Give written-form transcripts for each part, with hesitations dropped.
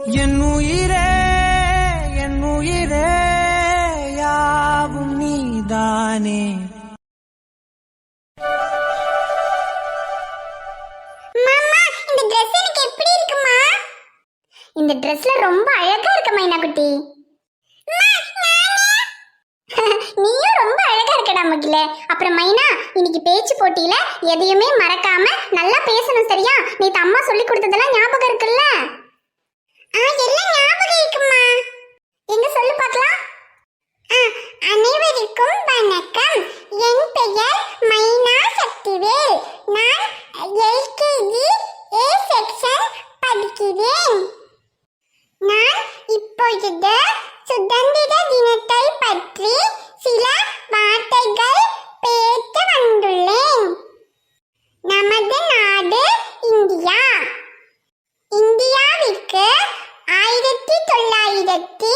என் உயிரே யாவும் நீதானே. இந்த ட்ரெஸ்ல ரொம்ப அழகா இருக்க மைனா குட்டி. நீயும் ரொம்ப அழகா இருக்கடா முகில. அப்புறம் மைனா, இன்னைக்கு பேச்சு போட்டியில எதையுமே மறக்காம நல்லா பேசணும், சரியா? நீ அம்மா சொல்லி கொடுத்ததெல்லாம் ஞாபகம் இருக்குல்ல? எல்லாம் ஞாபகம் இருக்குமா. எங்க சொல்லு பார்க்கலாம். அனைவருக்கும் வணக்கம். என் பெயர் மைனா சக்திவேல். நான் எல்கேஜி ஏ செக்ஷன் படிக்கிறேன். நான் இப்பொழுது சுதந்திர தினத்தை பற்றி சில வார்த்தைகள் பேச வந்துள்ளேன். நமது நாடு இந்தியா. இந்தியாவிற்கு 1947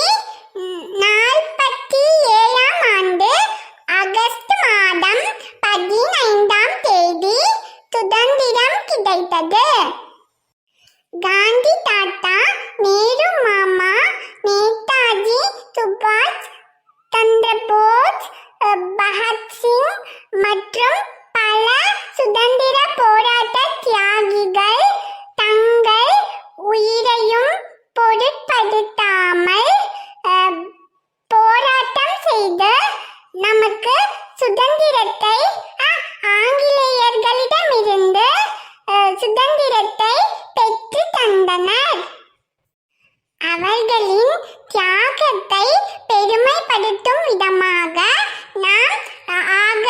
ஆண்டு ஆகஸ்ட் மாதம் 15ஆம் தேதி சுதந்திரம் கிடைத்தது. காந்தி தாத்தா, நேரு மாமா, நேதாஜி சுபாஷ் சந்திரபோஸ், பகத்சிங் மற்றும் பல சுதந்திர போராட்ட தியாகிகள் தங்கள் உயிரையும் பொருட்படுத்தாமல் போராட்டம் செய்து நமக்கு சுதந்திரத்தை, ஆங்கிலேயர்களிடமிருந்து சுதந்திரத்தை பெற்று தந்தனர். அவர்களின் தியாகத்தை பெருமைப்படுத்தும் விதமாக நாம்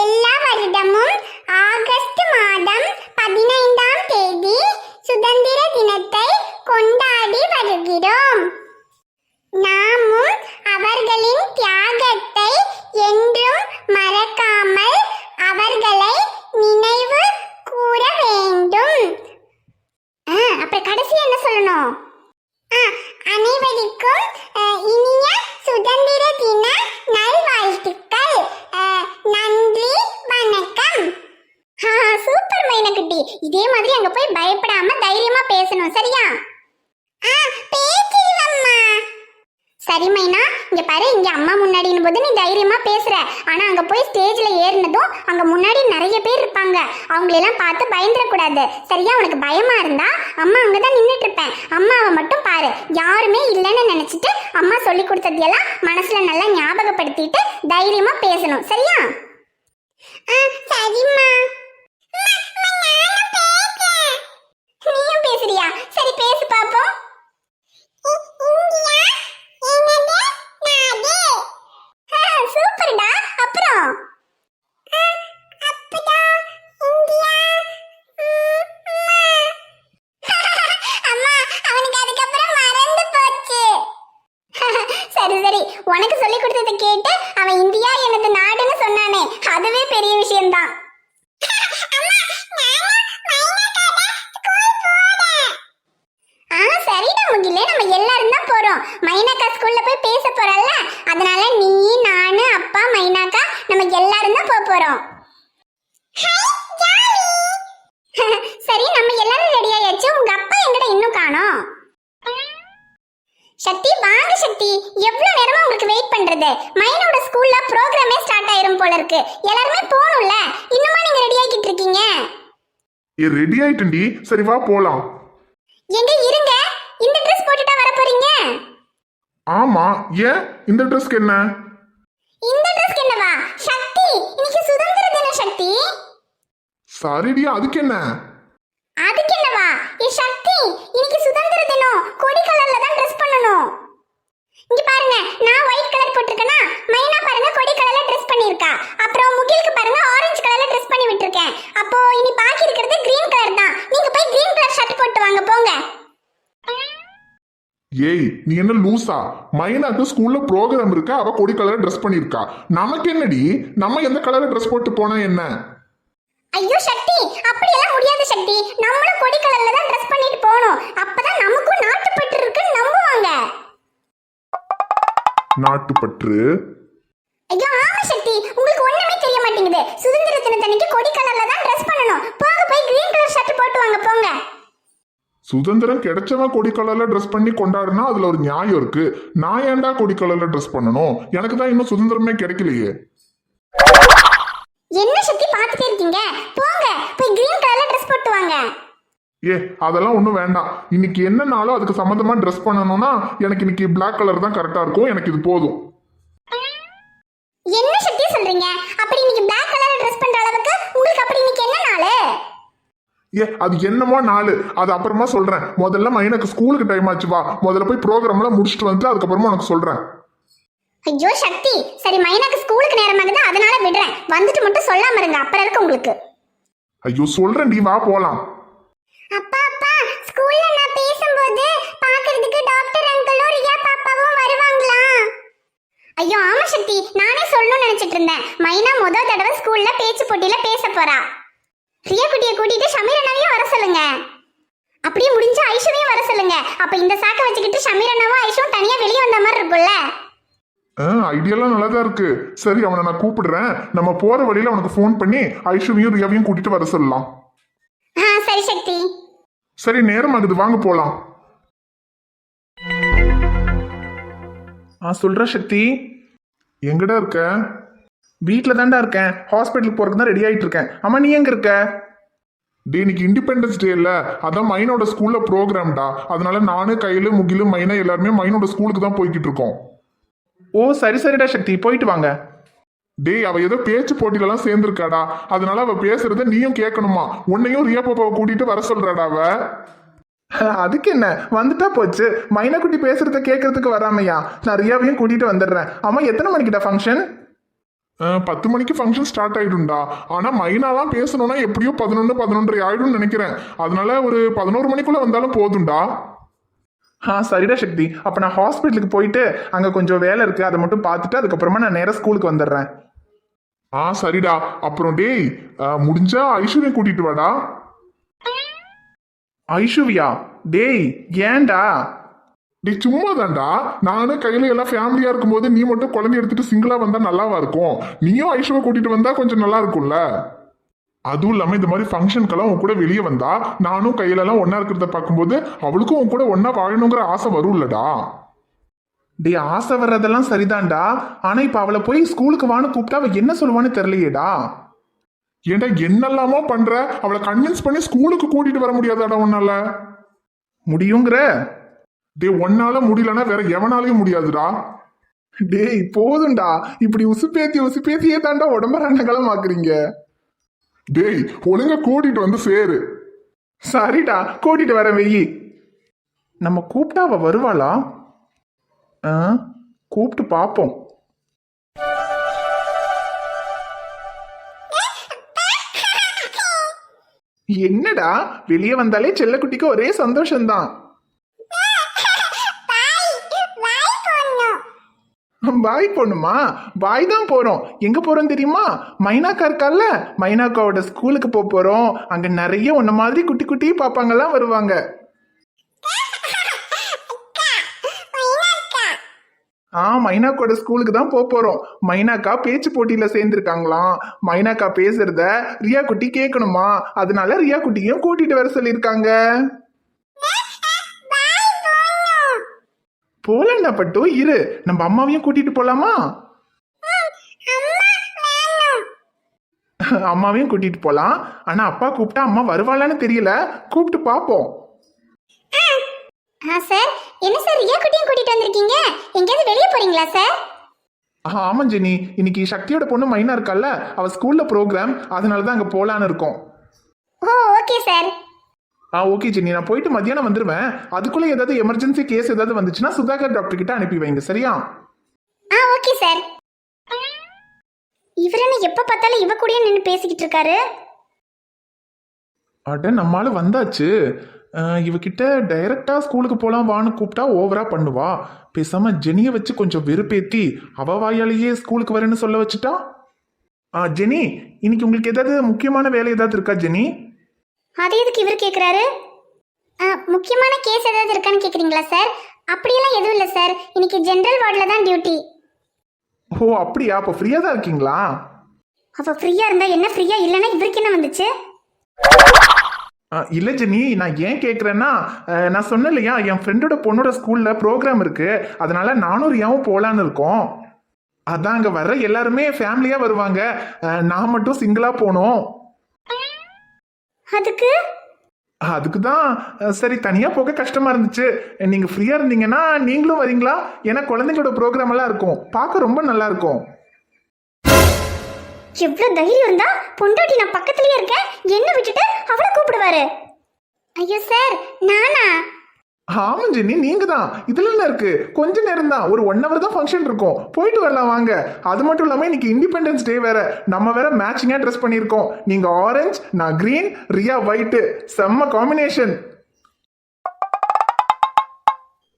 எல்லா வருடமும் ஆகஸ்ட் மாதம் 15ஆம் தேதி சுதந்திர தினத்தை கொண்டாடி வருகிறோம். நாமும் அவர்களின் தியாகத்தை என்றும் மறக்காமல் அவர்களை நினைவு கூற வேண்டும். அப்புறம் கடைசி என்ன சொல்லணும்? அனைவருக்கும் இனிய சுதந்திர தின நல்வாழ்த்துக்கள். நன்றி, வணக்கம். சூப்பர் மைனக்குட்டி. இதே மாதிரி அங்க போய் பயப்படாம தைரியமா பேசணும், சரியா? பேசிடுவம்மா. சரி மைனா, இங்க பாரு, இங்க அம்மா முன்னாடின்னு போது நீ தைரியமா பேசுற. ஆனா அங்க போய் ஸ்டேஜ்ல ஏறினதும் அங்க முன்னாடி நிறைய பேர் இருப்பாங்க. அவங்களெல்லாம் பார்த்து பயந்துடக்கூடாது, சரியா? உனக்கு பயமா இருந்தா அம்மா அங்கதான் நின்றுட்டு இருப்பேன். அம்மாவை மட்டும் பாரு, யாருமே இல்லைன்னு நினைச்சிட்டு அம்மா சொல்லி கொடுத்ததையெல்லாம் மனசுல நல்லா ஞாபகப்படுத்திட்டு தைரியமா பேசணும், சரியா? சரிம்மா. நீயும் பேசுறியா? சரி, பேசு பாப்போம். சூப்பர்டா. அப்புறம் சரி சரி, உனக்கு சொல்லி கொடுத்ததை கேட்டு அவன் இந்தியா எனது நாடுன்னு சொன்னானே, அதுவே பெரிய விஷயம்தான். சரிடா முகிலே, நம்ம எல்லாரும் தான் போறோம். மைனாக்கா ஸ்கூல்ல போய் பேச போறல்ல, அதனால நீ, நானு, அப்பா, மைனாக்கா நம்ம எல்லாரும் தான் போறோம். சரி, நம்ம எல்லாரும் ரெடி ஆயாச்சு. உங்க அப்பா எங்கடா இன்னும் காணோம்? சக்தி, வாங்க சக்தி. எவ்வளவு நேரமா உங்களுக்கு வெயிட் பண்றது? மைனோட ஸ்கூல்ல ப்ரோகிராமே ஸ்டார்ட் ஆயிரும் போல இருக்கு. எல்லாரும் போணும்ல, இன்னுமா நீங்க ரெடி ஆகிட்டு இருக்கீங்க? ரெடி ஆயிட்டேன்டி. சரி வா போலாம். எங்க இருங்க, இந்த Dress போட்டுட்டா வர போறீங்க? ஆமா, ஏன் இந்த Dressக்கு என்ன? இந்த Dressக்கு என்னவா? சக்தி, இன்னைக்கு சுதந்திர தின சக்தி. சரிடி, அதுக்கு என்ன? அதுக்கு என்னவா? சக்தி, இன்னைக்கு சுதந்திர தினம். கொடி கலர்ல தான் Dress பண்ணனும். இங்க பாருங்க, நான் ஒயிட் கலர் போட்டுருக்கேனா, மைனா பாருங்க கொடி கலர்ல Dress பண்ணிருக்கா. அப்புறம் முகிலுக்கு பாருங்க ஆரஞ்சு கலர்ல Dress பண்ணி விட்டுருக்கேன். அப்போ இனி பாக்கி இருக்கிறது கிரீன் கலர் தான். நீங்க போய் கிரீன் கலர் ஷர்ட் போட்டு வாங்க, போங்க. ஏய், நீ என்ன லூசா? மைனாக்கு ஸ்கூல்ல ப்ரோக்ராம் இருக்கா, அவ கொடி கலர் Dress பண்ணிருக்கா. நமக்கு என்னடி? நம்ம எந்த கலர் Dress போட்டு போனா என்ன? ஐயோ சக்தி, அப்படி எல்லாம் முடியாது சக்தி. நம்மளும் கொடி கலர்ல தான் Dress பண்ணிட்டு போணும். அப்பதான் நமக்கும் நாட்டுப்பற்று இருக்குன்னு நம்புவாங்க. நாட்டுப்பற்று? ஐயோ ஆமா சக்தி, உங்களுக்கு ஒண்ணுமே தெரிய மாட்டேங்குது. சுதந்திர தினத்தன்னைக்கு கொடி கலர்ல தான் Dress பண்ணனும். போங்க, போய் கிரீன் கலர் ஷர்ட் போட்டு வாங்க, போங்க. சுதந்திரம் கிடைச்சவன் கொடி கலர்ல ட்ரெஸ் பண்ணி கொண்டாடுனா அதுல ஒரு நியாயம் இருக்கு. நான் ஏன்டா கொடி கலர்ல ட்ரெஸ் பண்ணணும்? எனக்கு தான் இன்னும் சுதந்திரமே கிடைக்கலையே. என்ன சக்தி பார்த்துட்டே இருக்கீங்க? போங்க போய் கிரீன் கலர்ல ட்ரெஸ் போட்டு வாங்க. அதெல்லாம் ஒன்றும் வேண்டாம். இன்னைக்கு என்னன்னாலும் அதுக்கு சம்மந்தமா ட்ரெஸ் பண்ணணும்னா எனக்கு இன்னைக்கு பிளாக் கலர் தான் கரெக்டா இருக்கும். எனக்கு இது போதும். என்ன சக்தி சொல்றீங்க? அப்படி இன்னைக்கு பிளாக் கலர்ல ட்ரெஸ் பண்ற அளவுக்கு உங்களுக்கு அப்படி இன்னைக்கு என்ன நாள்? அது என்னமோ நாள், அது அப்புறமா சொல்றேன். முதல்ல மைனாக்கு ஸ்கூலுக்கு டைம் ஆச்சு, வா முதல்ல போய் ப்ரோக்ராம்லாம் முடிச்சுட்டு வந்து அதுக்கப்புறமா உனக்கு சொல்றேன். ஐயோ சக்தி, சரி மைனாக்கு ஸ்கூலுக்கு நேரமாகுது அதனால விடுறேன். வந்துட்டு மட்டும் சொல்லாம இருங்க, அப்புறம் இருக்கு உங்களுக்கு. ஐயோ சொல்றேன், நீ வா போலாம். அப்பா அப்பா, ஸ்கூல்ல நான் பேசும்போது பார்க்கிறதுக்கு டாக்டர் அங்கிளும் ரியா பாப்பாவும் வருவாங்களா? ஐயோ ஆமா சக்தி, நானே சொல்லணும்னு நினைச்சிட்டு இருந்தேன். மைனா முதல் தடவை ஸ்கூல்ல பேச்சு போட்டியில பேச போறா. ரியா குட்டியை கூட்டிட்டு ஷமீரனாவையும் வர சொல்லுங்க. அப்படியே முடிஞ்ச ஐஷுவையும் வர சொல்லுங்க. அப்ப இந்த சாக்கை வச்சுக்கிட்டு ஷமீரனாவும் ஐஷுவும் தனியா வெளியே வந்த மாதிரி இருக்கும்ல. ஐடியாலாம் நல்லா தான் இருக்கு. சரி, அவனை நான் கூப்பிடுறேன். நம்ம போற வழியில அவனுக்கு ஃபோன் பண்ணி ஐஷுவையும் ரியாவையும் கூட்டிட்டு வர சொல்லலாம். சரி சக்தி. சரி, நேரம் ஆகுது, வாங்க போலாம். சொல்ற சக்தி. எங்கடா இருக்க? வீட்டில் தாண்டா இருக்கேன். ஹாஸ்பிட்டலுக்கு போறதுக்கு தான் ரெடி ஆயிட்டு இருக்கேன். அம்மா நீ எங்க இருக்க? இன்னைக்கு இண்டிபெண்டன்ஸ் டே இல்ல, அதான் மைனோட ஸ்கூல்ல ப்ரோக்ராம்டா. அதனால நானு கையில முகிலு மைனா எல்லாருமே மைனோட ஸ்கூலுக்கு தான் போய்கிட்டு இருக்கோம். ஓ சரி சரிடா சக்தி, போயிட்டு வாங்க. அவ ஏதோ பேச்சு போட்டியிலலாம் சேர்ந்திருக்காடா. அதனால அவ பேசுறத நீயும் கேட்கணுமா? உன்னையும் ரியா பாப்பாவை கூட்டிட்டு வர சொல்றாடா அவ. அதுக்கு என்ன, வந்துட்டா போச்சு. மைனா குட்டி பேசுறத கேட்கறதுக்கு வராமையா? நான் ரியாவையும் கூட்டிட்டு வந்துடுறேன். அம்மா எத்தனை மணிக்கிட்ட ஃபங்க்ஷன்? 10 மணிக்கு ஃபங்க்ஷன் ஸ்டார்ட் ஆயிடும்டா. ஆனா மைனாலாம் பேசணும்னா எப்படியும் 11-11:30 ஆயிடும்னு நினைக்கிறேன். அதனால ஒரு 11 மணிக்குள்ள வந்தாலும் போதும்டா. சரிடா சக்தி. அப்ப நான் ஹாஸ்பிட்டலுக்கு போயிட்டு அங்க கொஞ்சம் வேலை இருக்கு, அதை மட்டும் பார்த்துட்டு அதுக்கப்புறமா நான் நேரா ஸ்கூலுக்கு வந்துடுறேன். சரிடா. அப்புறம் முடிஞ்சா ஐஸ்வர்யா கூட்டிட்டு வாடா. ஐஷுவியா? ஏன்டா? சும்மா தான்டா. நானும் கையில எல்லாம் ஃபேமிலியா இருக்கும்போது நீ மட்டும் குழந்தை எடுத்துட்டு சிங்கிளா வந்தா நல்லாவா இருக்கும்? நீயும் ஐஷுவை கூட்டிட்டு வந்தா கொஞ்சம் நல்லா இருக்கும்ல. அதுவும் இல்லாம இந்த மாதிரி ஃபங்க்ஷனுக்கெல்லாம் உன் கூட வெளியே வந்தா நானும் கையில எல்லாம் ஒன்னா இருக்கிறத பார்க்கும்போது அவளுக்கும் உன் கூட ஒன்னா வாழணுங்கிற ஆசை வரும்லடா. ஆசை வர்றதெல்லாம் சரிதான்டா. ஆனா இப்ப அவளை போய் ஸ்கூலுக்கு வான்னு கூப்பிட்டா அவ என்ன சொல்லுவான்னு தெரியலையேடா. ஏன்டா என்னெல்லாமோ பண்ற? அவளை கன்வின்ஸ் பண்ணி ஸ்கூலுக்கு கூட்டிட்டு வர முடியாதாடா உன்னால? முடியுங்கிற? ஒன்னால முடியலன்னா வேற எவனாலையும் முடியாதுடா. போதும்டா, இப்படி உசுப்பேத்தியே தாண்டா உடம்ப ரணகலமாக்குறீங்க. ஒழுங்கா கூட்டிட்டு வந்து சேரு. சரிடா, கூட்டிட்டு வர வெயி. நம்ம கூப்பிட்டா அவ வருவாளா? கூப்பிட்டு பாப்போம். என்னடா, வெளியே வந்தாலே செல்லக்குட்டிக்கு ஒரே சந்தோஷம்தான். பாய் பொண்ணுமா? பாய் தான் போறோம். எங்க போறோம் தெரியுமா? மைனாக்கா இருக்கால, மைனாக்காவோட ஸ்கூலுக்கு போறோம். அங்க நிறைய உன்ன மாதிரி குட்டி குட்டி பாப்பாங்கெல்லாம் வருவாங்க. மைனாக்கோட ஸ்கூலுக்கு தான் போறோம். மைனாக்கா பேச்சு போட்டியில சேர்ந்திருக்காங்களாம். மைனாக்கா பேசுறத ரியா குட்டி கேட்கணுமா, அதனால ரியா குட்டியும் கூட்டிட்டு வர சொல்லியிருக்காங்க. போலண்டா பட்டு, இரு, நம்ம அம்மாவையும் கூட்டிட்டு போலாமா? அம்மாவையும் கூட்டிட்டு போலாம். ஆனா அப்பா கூப்பிட்டா அம்மா வருவாளான்னு தெரியல. கூப்பிட்டு பாப்போம். சார், என்ன சார் ரியா குட்டியும் கூட்டிட்டு வந்திருக்கீங்க? எங்கேயாவது வெளியே போறீங்களா சார்? ஆமா ஜெனி, இன்னைக்கு சக்தியோட பொண்ணு மைனா இருக்கால, அவ ஸ்கூல்ல ப்ரோக்ராம், அதனாலதான் அங்க போலான்னு இருக்கோம். Okay sir. ஓகே ஜெனி, நான் போயிட்டு மத்தியானம் வந்துருவேன். அதுக்குள்ள ஏதாவது எமர்ஜென்சி கேஸ் ஏதாவது வந்துச்சுன்னா சுதாகர் டாக்டர் கிட்ட அனுப்பி வைங்க, சரியா? Okay sir. இவர் என்ன எப்ப பார்த்தாலும் இவ கூடயே நின்று பேசிக்கிட்டு இருக்காரு? நம்மளால வந்தாச்சு. இவகிட்ட டைரக்டா ஸ்கூலுக்கு போலாம் வான்னு கூப்பிட்டா ஓவரா பண்ணுவா. பேசாம ஜெனிய வச்சு கொஞ்சம் வெறுப்பேத்தி அவ வாயாலேயே ஸ்கூலுக்கு வரேன்னு சொல்ல வச்சுட்டா. ஜெனி, இன்னைக்கு உங்களுக்கு ஏதாவது முக்கியமான வேலை ஏதாவது இருக்கா ஜெனி? அது எதுக்கு இவர் கேக்குறாரு? முக்கியமான கேஸ் ஏதாவது இருக்கான்னு கேக்குறீங்களா சார்? அப்படியெல்லாம் எதுவும் இல்லை சார். இன்னைக்கு ஜெனரல் வார்டில் தான் டியூட்டி. ஓ அப்படியா? அப்போ ஃப்ரீயா தான் இருக்கீங்களா? அப்போ ஃப்ரீயா இருந்தா என்ன, ஃப்ரீயா இல்லைன்னா இவருக்கு என்ன வந்துச்சு? இல்ல ஜெனி, நான் ஏன் கேட்குறேன்னா நான் சொன்னேன் இல்லையா, என் ஃப்ரெண்டோட பொண்ணோட ஸ்கூல்ல ப்ரோக்ராம் இருக்கு, அதனால நானும் ரியாவும் போலான்னு இருக்கோம். அதான் அங்க வர்ற எல்லாருமே ஃபேமிலியா வருவாங்க, நான் மட்டும் சிங்கிளா போனோம். அதுக்கு தான் சரி, தனியா போக கஷ்டமா இருந்துச்சு. நீங்க ஃப்ரீயா இருந்தீங்கன்னா நீங்களும் வரீங்களா? ஏன்னா குழந்தைங்களோட ப்ரோக்ராம் எல்லாம் இருக்கும், பார்க்க ரொம்ப நல்லா இருக்கும். எவ்வளவு தைரியம் இருந்தா பொண்டாட்டி நான் பக்கத்துலயே இருக்கேன் என்ன விட்டுட்டு அவளை கூப்பிடுவாரு? ஐயோ சார், நானா? ஆமா ஜெனி, நீங்க தான். இதுல என்ன இருக்கு, கொஞ்ச நேரம் தான், ஒரு 1 hour தான் ஃபங்க்ஷன் இருக்கும், போயிட்டு வரலாம் வாங்க. அது மட்டும் இல்லாம இன்னைக்கு இண்டிபெண்டன்ஸ் டே வேற, நம்ம வேற மேட்சிங்கா ட்ரெஸ் பண்ணியிருக்கோம். நீங்க ஆரஞ்சு, நான் கிரீன், ரியா ஒயிட், செம்ம காம்பினேஷன்.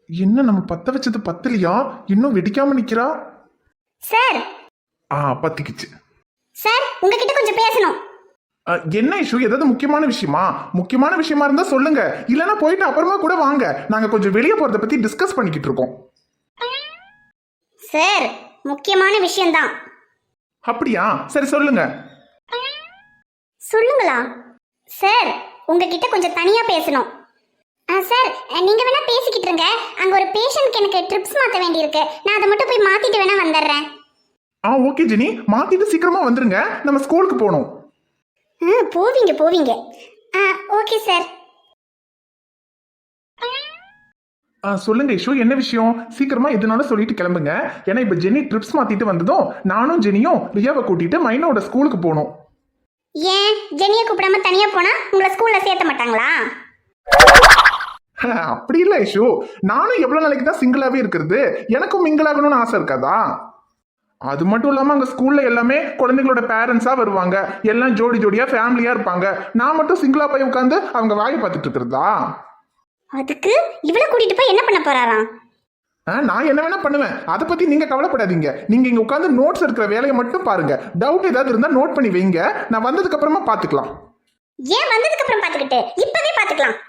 என்ன நம்ம பத்த வச்சது பத்தலையா? இன்னும் வெடிக்காம நிக்கிறா. சார் பத்திக்குச்சு. சார், உங்ககிட்ட கொஞ்சம் பேசணும். என்ன இஷ்யூ? ஏதாவது முக்கியமான விஷயமா? முக்கியமான விஷயமா இருந்தா சொல்லுங்க, இல்லைன்னா போயிட்டு அப்புறமா கூட வாங்க, நாங்க கொஞ்சம் வெளியே போறத பத்தி டிஸ்கஸ் பண்ணிக்கிட்டு இருக்கோம். சார், முக்கியமான விஷயம்தான். அப்படியா? சரி சொல்லுங்க. சொல்லுங்களா? சார், உங்ககிட்ட கொஞ்சம் தனியா பேசணும். சார், நீங்க வேணா பேசிக்கிட்டு இருங்க. அங்க ஒரு பேஷண்ட்க்கு எனக்கு ட்ரிப்ஸ் மாத்த வேண்டியிருக்கு, நான் அதை மட்டும் போய் மாத்திட்டு வேணா வந்துடுறேன். ஓகே ஜெனி, மாத்திட்டு சீக்கிரமா வந்துருங்க, நம்ம ஸ்கூலுக்கு போகணும். போவீங்க. Okay sir. சொல்லுங்க இஷ்யூ, என்ன விஷயம்? சீக்கிரமா எதுனாலும் சொல்லிட்டு கிளம்புங்க. ஏன்னா இப்ப ஜெனி ட்ரிப்ஸ் மாத்திட்டு வந்ததும் நானும் ஜெனியும் ரியாவை கூட்டிட்டு மைனோட ஸ்கூலுக்கு போகணும். ஏன் ஜெனியை கூப்பிடாம தனியா போனா உங்களை ஸ்கூல்ல சேர்த்த மாட்டாங்களா? அப்படி இல்ல இஷ்யூ, நானும் எவ்வளவு நாளைக்கு தான் சிங்கிளாவே இருக்கிறது, எனக்கும் மிங்கிள் ஆகணும்னு ஆசை இருக்காதா? அது மட்டும் இல்லாம அங்க ஸ்கூல்ல எல்லாமே குழந்தைங்களோட பேரண்ட்ஸா வருவாங்க, எல்லாம் ஜோடி ஜோடியா ஃபேமிலியா இருப்பாங்க. நான் மட்டும் சிங்கிளா போய் உட்காந்து அவங்க வாயை பார்த்துட்டு இருக்கிறதா? அதுக்கு இவ்வளவு கூட்டிட்டு போய் என்ன பண்ண போறாராம்? நான் என்ன வேணா பண்ணுவேன், அதை பத்தி நீங்க கவலைப்படாதீங்க. நீங்க இங்க உட்காந்து நோட்ஸ் இருக்கிற வேலையை மட்டும் பாருங்க. டவுட் ஏதாவது இருந்தா நோட் பண்ணி வைங்க, நான் வந்ததுக்கு அப்புறமா பாத்துக்கலாம். ஏன் வந்ததுக்கு அப்புறம் பாத்துக்கிட்டு இப்பவே பாத்துக்கலாம்?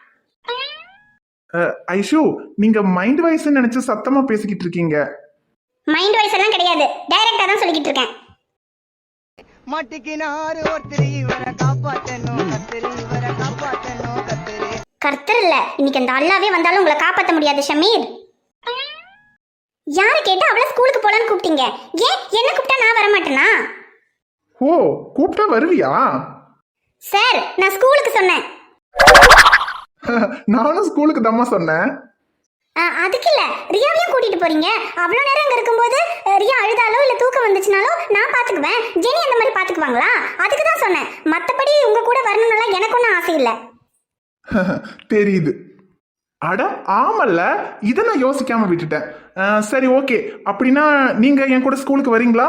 ஐஷு, நீங்க மைண்ட் வாய்ஸ் நினைச்சு சத்தமா பேசிக்கிட்டு இருக்கீங்க. மைண்ட் வாய்ஸ் எல்லாம் கிடையாது, டைரக்டா தான் சொல்லிக்கிட்டு இருக்கேன். மாட்டிக்கினாரு ஒருத்தர் இவரை காப்பாத்தணும், கத்தரி இவரை காப்பாத்தணும், கத்தரி. கர்த்தர் இல்ல, இன்னைக்கு அந்த அல்லாவே வந்தாலும் உங்களை காப்பாற்ற முடியாது ஷமீர். யாரை கேட்டு அவளை ஸ்கூலுக்கு போலான்னு கூப்பிட்டீங்க? ஏன் என்ன கூப்பிட்டா நான் வர மாட்டேனா? ஓ, கூப்பிட்டா வருவியா? சார், நான் ஸ்கூலுக்கு சொன்னேன். நானும் ஸ்கூலுக்கு தாம்மா சொன்னேன். அதுக்கு இல்ல, ரியாவையும் கூட்டிட்டு போறீங்க. அவ்வளவு நேரம் அங்க இருக்கும்போது ரியா அழுதாலோ இல்ல தூக்கம் வந்துச்சுனாலோ நான் பாத்துக்குவேன், ஜெனி அந்த மாதிரி பாத்துக்குவாங்களா? அதுக்கு தான் சொன்னேன். மத்தபடி உங்க கூட வரணும்னால எனக்கு ஒன்றும் ஆசை இல்லை. தெரியுது. அட ஆமல்ல, இதை நான் யோசிக்காம விட்டுட்டேன். சரி ஓகே, அப்படின்னா நீங்க என் கூட ஸ்கூலுக்கு வரீங்களா?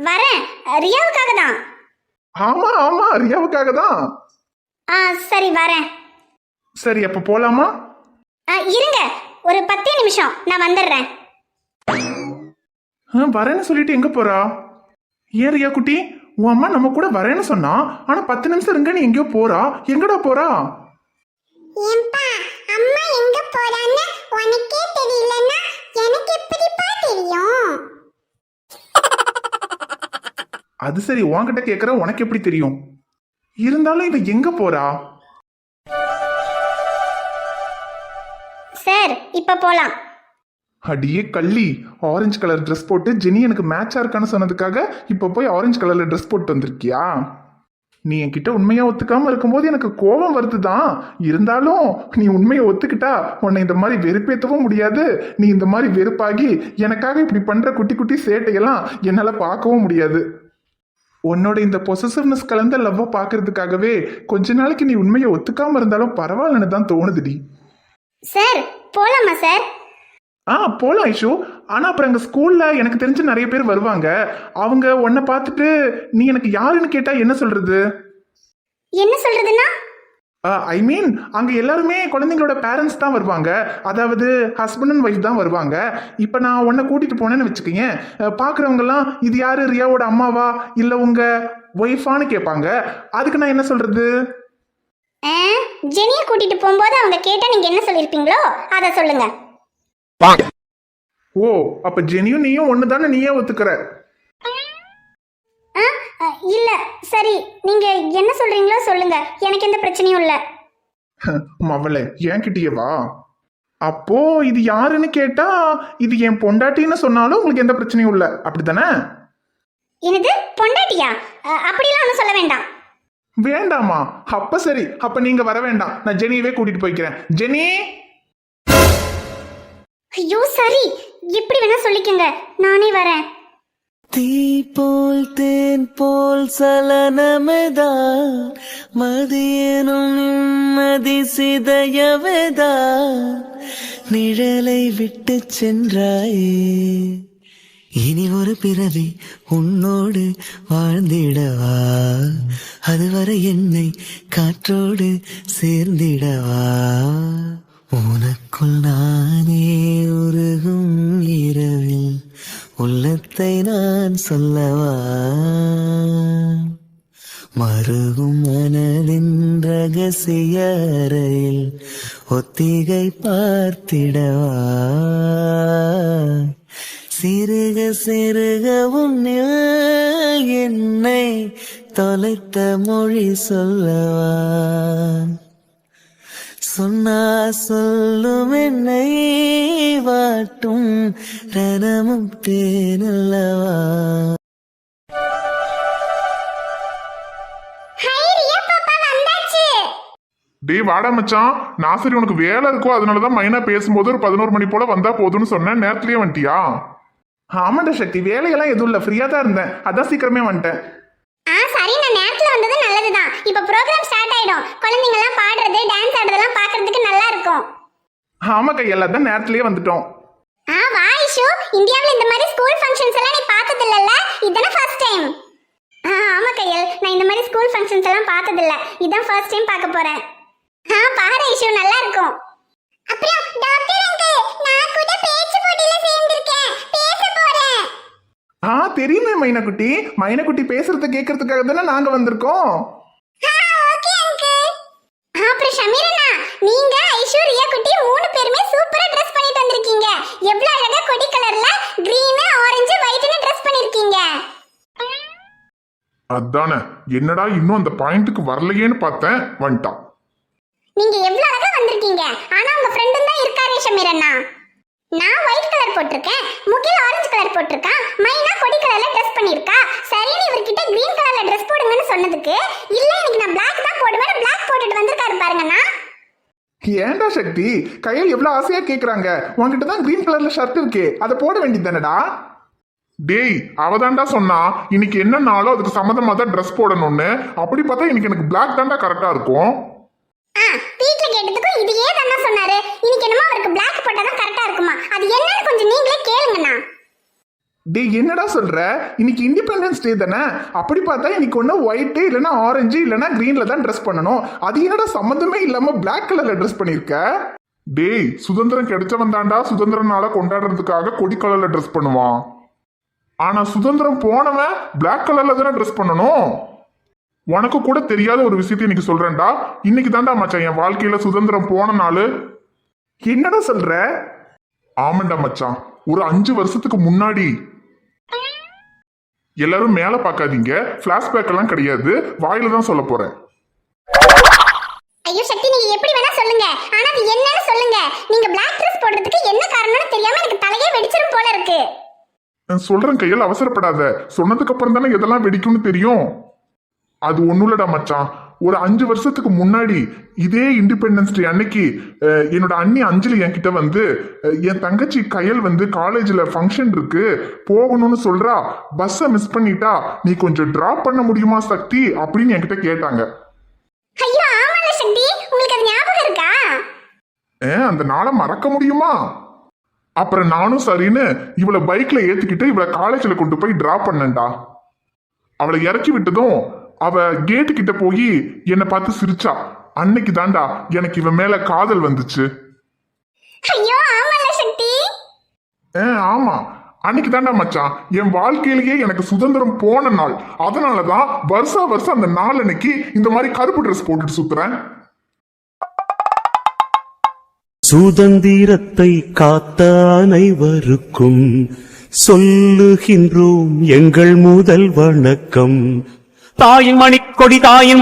வரேன், ரியாவுக்காக தான். ஆமா ஆமா, ரியாவுக்காக தான். சரி வரேன். சரி, அப்ப போலாமா? இருங்க, ஒரு 10 நிமிஷம், நான் வந்துடுறேன். வரேன்னு சொல்லிட்டு எங்க போறா? ஏன் ரியா குட்டி, உன் அம்மா நம்ம கூட வரேன்னு சொன்னா, ஆனா 10 நிமிஷம் இருங்க நீ எங்கேயோ போறா, எங்கடா போறா? அம்மா எங்க போறான்னு உனக்கே தெரியலன்னா எனக்கு எப்படிப்பா தெரியும்? அது சரி, உன்கிட்ட கேக்குற, உனக்கு எப்படி தெரியும்? இருந்தாலும் இவ எங்க போறா? சார், இப்ப போலாம். அடியே கள்ளி, ஆரஞ்சு கலர் ட்ரெஸ் போட்டு ஜெனி எனக்கு மேட்சா இருக்கான்னு சொன்னதுக்காக இப்ப போய் ஆரஞ்சு கலர்ல ட்ரெஸ் போட்டு வந்திருக்கியா? நீ என்கிட்ட உண்மையா ஒத்துக்காம இருக்கும்போது எனக்கு கோபம் வருதுதான். இருந்தாலும் நீ உண்மையை ஒத்துக்கிட்டா உன்னை இந்த மாதிரி வெறுப்பேற்றவும் முடியாது. நீ இந்த மாதிரி வெறுப்பாகி எனக்காக இப்படி பண்ற குட்டி குட்டி சேட்டையெல்லாம் என்னால பார்க்கவும் முடியாது. உன்னோட இந்த பொசசிவ்னஸ் கலந்த லவ்வை பார்க்கறதுக்காகவே கொஞ்ச நாளைக்கு நீ உண்மையை ஒத்துக்காம இருந்தாலும் பரவாயில்லன்னு தான் தோணுதுடி. சார், போலாமா சார்? போலாம் ஐஷு. ஆனா அப்புறம் எங்க ஸ்கூல்ல எனக்கு தெரிஞ்ச நிறைய பேர் வருவாங்க. அவங்க உன்னை பார்த்துட்டு நீ எனக்கு யாருன்னு கேட்டா என்ன சொல்றது? என்ன சொல்றதுன்னா? ஐ மீன், அங்க எல்லாருமே குழந்தைங்களோட பேரண்ட்ஸ் தான் வருவாங்க, அதாவது ஹஸ்பண்ட் அண்ட் ஒய்ஃப் தான் வருவாங்க. இப்ப நான் உன்னை கூட்டிட்டு போனேன்னு வச்சுக்கீங்க, பாக்குறவங்க எல்லாம் இது யாரு, ரியாவோட அம்மாவா இல்ல உங்க ஒய்ஃபான்னு கேட்பாங்க. அதுக்கு நான் என்ன சொல்றது? ஜெனியை கூட்டிட்டு போகும்போது அவங்க கேட்டா நீங்க என்ன சொல்லிருப்பீங்களோ அதை சொல்லுங்க. ஓ, அப்ப ஜெனியும் நீயும் ஒண்ணுதானே, நீயே ஒத்துக்கிற? இல்ல, சரி நீங்க என்ன சொல்றீங்களோ சொல்லுங்க, எனக்கு எந்த பிரச்சனையும் இல்ல. மவளே என்கிட்டயே வா. அப்போ இது யாருன்னு கேட்டா இது என் பொண்டாட்டின்னு சொன்னாலும் உங்களுக்கு எந்த பிரச்சனையும் இல்லை, அப்படித்தானே? என்னது பொண்டாட்டியா? அப்படிலாம் ஒன்றும் சொல்ல வேண்டாம். வேண்டாமா? அப்ப சரி, அப்ப நீங்க வர வேண்டாம், நான் ஜெனியவே கூட்டிட்டு போய்க்கிறேன். ஜெனி! ஐயோ சரி, எப்படி வேணா சொல்லிக்கங்க, நானே வரேன். தீ போல் தேன் போல் சலனமெதான் மதியனும் நிம்மதி சிதையவேதான் நிழலை விட்டு சென்றாயே இனி ஒரு பிறவி உன்னோடு வாழ்ந்திடவா அதுவரை என்னை காற்றோடு சேர்ந்திடவா உனக்குள் நானே உருகும் இரவில் உள்ளத்தை நான் சொல்லவா மருகும் மனதின் ரகசிய அறையில் ஒத்திகை பார்த்திடவா சிறுக சிறுக உன்னில் என்னை தொலைத்த மொழி சொல்லவா சொன்னா சொல்லும் என்னை வாட்டும் ரணமும் தேனல்லவா. டேய் வாடா மச்சான், நான் சரி உனக்கு வேலை இருக்கோ அதனாலதான் மைனா பேசும்போது ஒரு 11 மணி போல வந்தா போதும்னு சொன்னேன். நேரத்துலயே வந்துட்டியா? ஆமாண்டா சக்தி, வேலையெல்லாம் எதுவும் இல்லை, ஃப்ரீயா தான் இருந்தேன், அதான் சீக்கிரமே வந்துட்டேன். சரி, நான் நேரத்துல வந்தது நல்லதுதான். இப்ப ப்ரோக்ராம் ஸ்டார்ட் ஆயிடும். குழந்தைங்க எல்லாம் பாடுறது டான்ஸ் ஆடுறதெல்லாம் பாக்குறதுக்கு நல்லா இருக்கும். ஆமா கையெல்லாம் தான் நேரத்திலேயே வந்துட்டோம். வா ஐஷு, இந்தியாவுல இந்த மாதிரி ஸ்கூல் ஃபங்க்ஷன்ஸ் எல்லாம் நீ பார்த்தது இல்லல்ல, இதான ஃபர்ஸ்ட் டைம்? ஆமா கையல், நான் இந்த மாதிரி ஸ்கூல் ஃபங்க்ஷன்ஸ் எல்லாம் பார்த்தது இல்ல, இதான் ஃபர்ஸ்ட் டைம் பார்க்க போறேன். பாரு ஐஷு, நல்லா இருக்கும். அப்புறம் டாக்டர் அங்கிள், நான் கூட பேச்சு போட்டியில சேர்ந்திருக்கேன், பேச போறேன். தெரியுமே மைனாக்குட்டி, மைனாக்குட்டி பேசுறத கேட்கறதுக்காக தானே நாங்க வந்திருக்கோம். Okay uncle. அப்புறம் ஷமீரண்ணா, நீங்க ஐஷு ரியா குட்டி 3 பேருமே சூப்பரா ட்ரெஸ் பண்ணிட்டு வந்திருக்கீங்க. எவ்வளவு அழகா கொடி கலர்ல கிரீன் ஆரஞ்சு ஒயிட்னு ட்ரெஸ் பண்ணிருக்கீங்க. அதானே, என்னடா இன்னும் அந்த பாயிண்ட்டுக்கு வரலையேன்னு பார்த்தேன், வந்துட்டான். நீங்க எவ்வளவு அழகா வந்திருக்கீங்க. ஆனா உங்க ஃப்ரெண்டும் தான் இருக்காரே ஷமீரண்ணா. நான் ஒயிட் கலர் போட்டிருக்கேன், முகில் ஆரஞ்சு கலர் போட்டிருக்கான், மைனா கொடி கலர்ல ட்ரெஸ் பண்ணிருக்கா. சரின்னு இவர்கிட்ட கிரீன் கலர்ல ட்ரெஸ் போடுங்கன்னு சொன்னதுக்கு இல்ல இன்னைக்கு நான் Black தான் போடுவேன், Black போட்டுட்டு வந்திருக்காரு பாருங்கண்ணா. ஏன்டா சக்தி, கையில் எவ்வளவு ஆசையா கேக்குறாங்க, உன்கிட்ட தான் கிரீன் கலர்ல ஷர்ட் இருக்கு, அதை போட வேண்டியது தானடா. டேய் அவதான்டா சொன்னா இன்னைக்கு என்ன நாளோ அதுக்கு சம்மந்தமா தான் ட்ரெஸ் போடணும்னு. அப்படி பார்த்தா இன்னைக்கு எனக்கு பிளாக் தான்டா கரெக்டா இருக்கும். வீட்ல கேட்டதுக்கும் இதையே தானே சொன்னாரு. இன்னைக்கு என்னமோ அவருக்கு Black போட்டாதான் கரெக்டா இருக்குமா, அது என்னன்னு கொஞ்சம் நீங்களே கேளுங்கண்ணா. டேய் என்னடா சொல்ற, இன்னைக்கு இண்டிபெண்டன்ஸ் டே தானே, அப்படி பார்த்தா இன்னைக்கு ஒன்று ஒயிட்டு இல்லைன்னா ஆரஞ்சு இல்லைன்னா கிரீன்ல தான் ட்ரெஸ் பண்ணணும். அது என்னடா சம்மந்தமே இல்லாம Black கலர்ல ட்ரெஸ் பண்ணிருக்க? டேய் சுதந்திரம் கிடைச்சவன் தாண்டா சுதந்திர நாளை கொண்டாடுறதுக்காக கொடி கலர்ல ட்ரெஸ் பண்ணுவான். ஆனா சுதந்திரம் போனவன் Black கலர்ல தானே ட்ரெஸ் பண்ணணும். உனக்கு கூட தெரியாத ஒரு விஷயத்தை இன்னைக்கு சொல்றேன்டா. இன்னைக்கு தாண்டா மச்சான் என் வாழ்க்கையில சுதந்திரம் போன நாள். என்னடா சொல்ற? ஆமாண்டா மச்சான், ஒரு 5 வருஷத்துக்கு முன்னாடி. எல்லாரும் மேல பார்க்காதீங்க, பிளாஷ்பேக் எல்லாம் கிடையாது, வாயில தான் சொல்ல போறேன். ஐயோ சக்தி, நீங்க எப்படி வேணா சொல்லுங்க, ஆனா அது என்னன்னு சொல்லுங்க. நீங்க Black ட்ரெஸ் போடுறதுக்கு என்ன காரணம்னு தெரியாம எனக்கு தலையே வெடிச்சிரும் போல இருக்கு. சொல்றேன் கையில், அவசரப்படாத. சொன்னதுக்கு அப்புறம் தானே எதெல்லாம் வெடிக்கும்னு தெரியும். அது ஒண்ணும் இல்லடா மச்சான், ஒரு 5 வருஷத்துக்கு முன்னாடி இதே இண்டிபெண்டன்ஸ் டே அன்னைக்கு என்னோட அண்ணி அஞ்சலி என்கிட்ட வந்து என் தங்கச்சி கயல் வந்து காலேஜ்ல ஃபங்க்ஷன் இருக்கு போகணும்னு சொல்றா, பஸ்ஸை மிஸ் பண்ணிட்டா, நீ கொஞ்சம் டிராப் பண்ண முடியுமா சக்தி அப்படின்னு என்கிட்ட கேட்டாங்க. ஐயோ ஆமால சக்தி, உங்களுக்கு அது ஞாபகம் இருக்கா? அந்த நாளை மறக்க முடியுமா? அப்புறம் நானும் சரின்னு இவளை பைக்ல ஏத்திக்கிட்டு இவளை காலேஜ்ல கொண்டு போய் டிராப் பண்ணேன்டா. அவளை இறக்கி விட்டதும் அவ கேட்டு கிட்ட போய் என்னை பார்த்து சிரிச்சா. அன்னைக்கு தாண்டா எனக்கு இவன் மேல காதல் வந்துச்சு. ஐயோ ஆமால சக்தி. ஆமா, அன்னைக்கு தாண்டா மச்சான் என் வாழ்க்கையிலேயே எனக்கு சுதந்திரம் போன நாள். அதனாலதான் வருஷம் அந்த நாள் அன்னைக்கு இந்த மாதிரி கருப்பு ட்ரெஸ் போட்டுட்டு சுத்துறேன். சுதந்திரத்தை காத்த அனைவருக்கும் சொல்லுகின்றோம் எங்கள் முதல் வணக்கம். தாயின்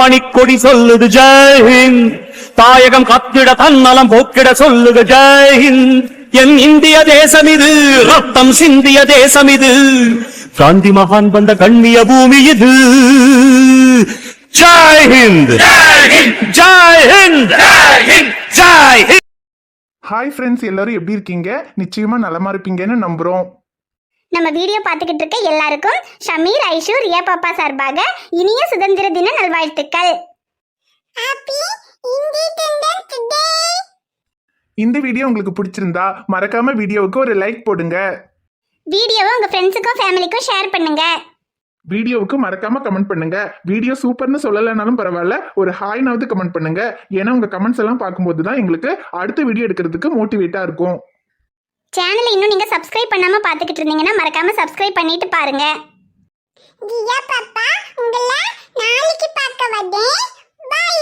மணிக்கொடி சொல்லுது ஜெய்ஹிந்த். தாயகம் கத்திட தன்னலம் போக்கிட சொல்லுக ஜெய்ஹிந்த். என் இந்திய தேசம் இது, ரத்தம் சிந்திய தேசம் இது, காந்தி மகான் வந்த கண்ணிய பூமி இது. ஜெய்ஹிந்த், ஜெய்ஹிந்த், ஜெய்ஹிந்த். ஹாய் ஃப்ரெண்ட்ஸ், எல்லாரும் எப்படி இருக்கீங்க? நிச்சயமா நலமா இருப்பீங்கன்னு நம்புறோம். நம்ம வீடியோ பார்த்துக்கிட்டு இருக்க எல்லாருக்கும் ஷமீர், ஐஷு, ரியா பாப்பா சார்பாக இனிய சுதந்திர தின நல்வாழ்த்துக்கள். இந்த வீடியோ உங்களுக்கு பிடிச்சிருந்தா மறக்காம வீடியோவுக்கு ஒரு லைக் போடுங்க. வீடியோவை உங்க ஃப்ரெண்ட்ஸுக்கும் ஃபேமிலிக்கும் ஷேர் பண்ணுங்க. வீடியோவுக்கு மறக்காம கமெண்ட் பண்ணுங்க. வீடியோ சூப்பர்னு சொல்லலைனாலும் பரவாயில்ல, ஒரு ஹாய்னாவது கமெண்ட் பண்ணுங்க. ஏன்னா உங்க கமெண்ட்ஸ் எல்லாம் பார்க்கும்போது தான் எங்களுக்கு அடுத்த வீடியோ எடுக்கிறதுக்கு மோட்டிவேட்டா இருக்கும். சேனலை இன்னும் நீங்க சப்ஸ்கிரைப் பண்ணாம பார்த்துக்கிட்டு இருந்தீங்கன்னா மறக்காம சப்ஸ்கிரைப் பண்ணிட்டு பாருங்க. தியா பாப்பா உங்களை நாளைக்கு பார்க்க வரேன். பை.